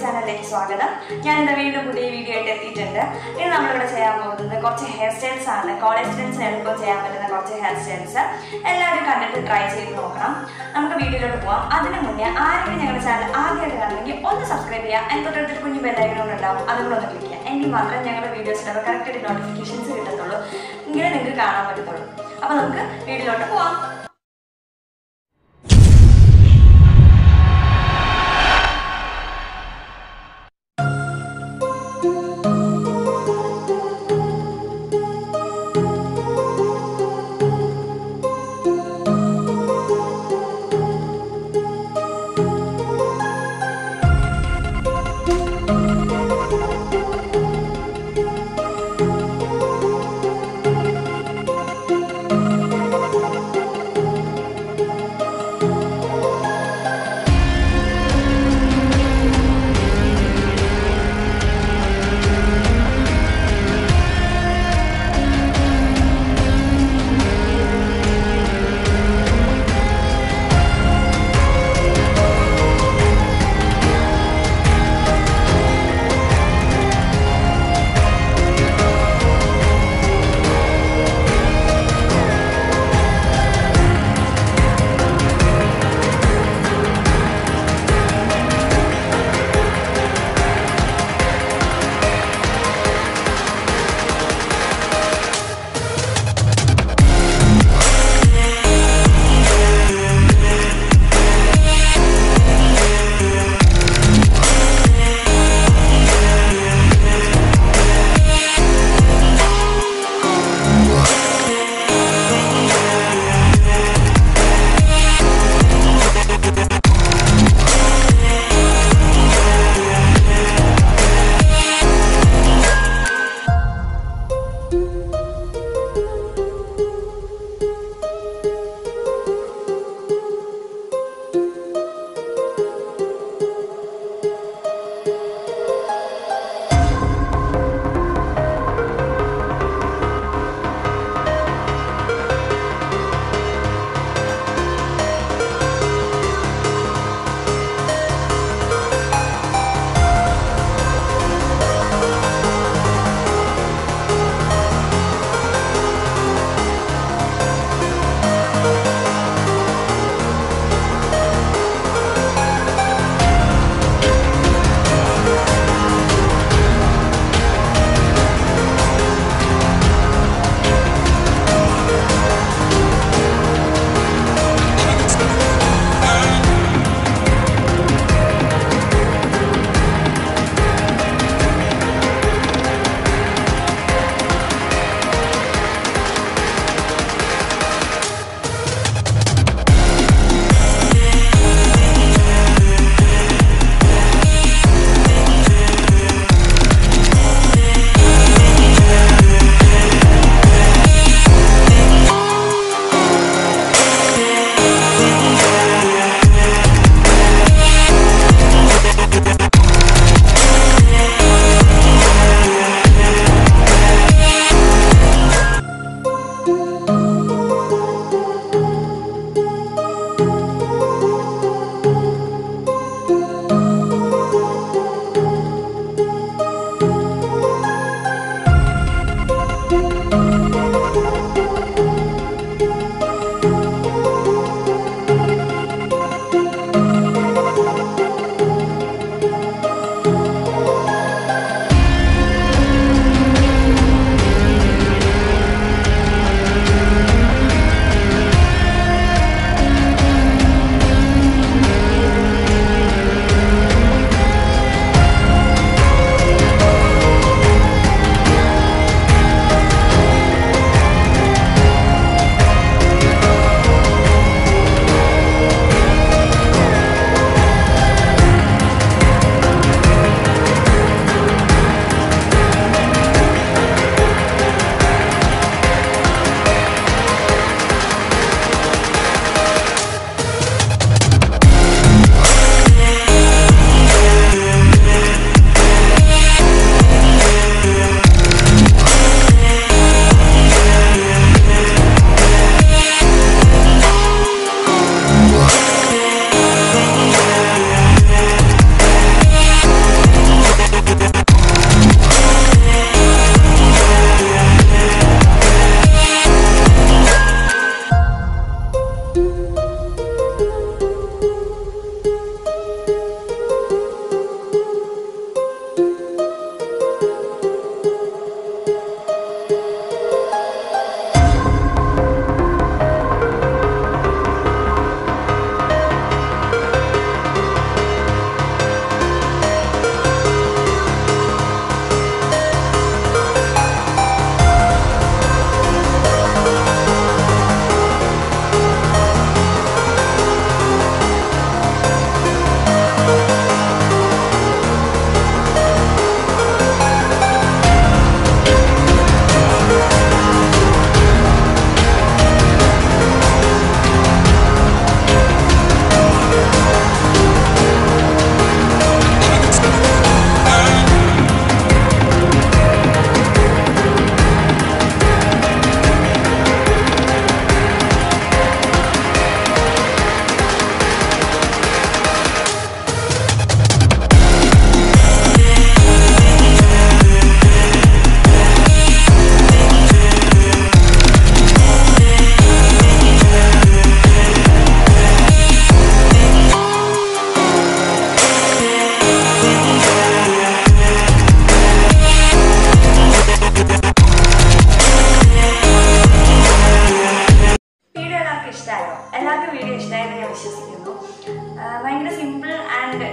ചാനലിലേക്ക് സ്വാഗതം. ഞാൻ ഇന്ന് വീണ്ടും പുതിയ വീഡിയോ ആയിട്ട് എത്തിയിട്ടുണ്ട്. ഇന്ന് നമ്മളിവിടെ ചെയ്യാൻ പോകുന്നത് കുറച്ച് ഹെയർ സ്റ്റൈൽസ് ആണ്. കോളേജ് സ്റ്റുഡൻസിന് എളുപ്പം ചെയ്യാൻ പറ്റുന്ന കുറച്ച് ഹെയർ സ്റ്റൈൽസ് എല്ലാവരും കണ്ടിട്ട് ട്രൈ ചെയ്ത് നോക്കണം. നമുക്ക് വീഡിയോയിലോട്ട് പോകാം. അതിന് മുന്നേ ആരെങ്കിലും ഞങ്ങളുടെ ചാനൽ ആദ്യമായിട്ട് കാണുമെങ്കിൽ ഒന്ന് സബ്സ്ക്രൈബ് ചെയ്യുക. അതിന് തൊട്ടടുത്തൊരു കുഞ്ഞു ബെല്ലൈക്കൺ ഉണ്ടാവും, അതും കൂടെ ഒന്ന് ക്ലിക്ക് ചെയ്യുക. എങ്കിൽ മാത്രമേ ഞങ്ങളുടെ വീഡിയോസിലൊക്കെ കറക്റ്റായിട്ട് നോട്ടിഫിക്കേഷൻസ് കിട്ടത്തുള്ളൂ. ഇങ്ങനെ നിങ്ങൾക്ക് കാണാൻ പറ്റത്തുള്ളൂ. അപ്പോൾ നമുക്ക് വീഡിയോയിലോട്ട് പോകാം.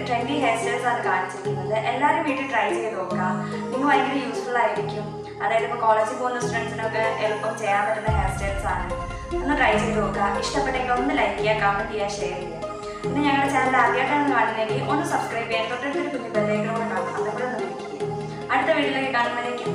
ട്രെൻഡി ഹെയർ സ്റ്റൈൽസ് ആണ് കാണിച്ചിരിക്കുന്നത്. എല്ലാവരും വീട്ടിൽ ട്രൈ ചെയ്ത് നോക്കുക. നിങ്ങൾക്ക് ഭയങ്കര യൂസ്ഫുൾ ആയിരിക്കും. അതായത് ഇപ്പോൾ കോളേജിൽ പോകുന്ന സ്റ്റുഡൻസിനൊക്കെ എളുപ്പം ചെയ്യാൻ പറ്റുന്ന ഹെയർ സ്റ്റൈൽസ് ആണ്. ഒന്ന് ട്രൈ ചെയ്ത് നോക്കുക. ഇഷ്ടപ്പെട്ടെങ്കിൽ ഒന്ന് ലൈക്ക് ചെയ്യുക, കമൻറ്റ് ചെയ്യുക, ഷെയർ ചെയ്യുക. പിന്നെ ഞങ്ങളുടെ ചാനൽ ആദ്യമായിട്ടാണ് കാണുന്നതെങ്കിൽ ഒന്ന് സബ്സ്ക്രൈബ് ചെയ്യാൻ തൊട്ടടുത്തൊരു കുഞ്ഞു ബെല്ലൈക്കൺ കൂടെ കാണും. അതുകൂടെ ഒന്ന് ക്ലിക്ക് ചെയ്യുക. അടുത്ത വീഡിയോയിലേക്ക് കാണുന്നതിലേക്ക്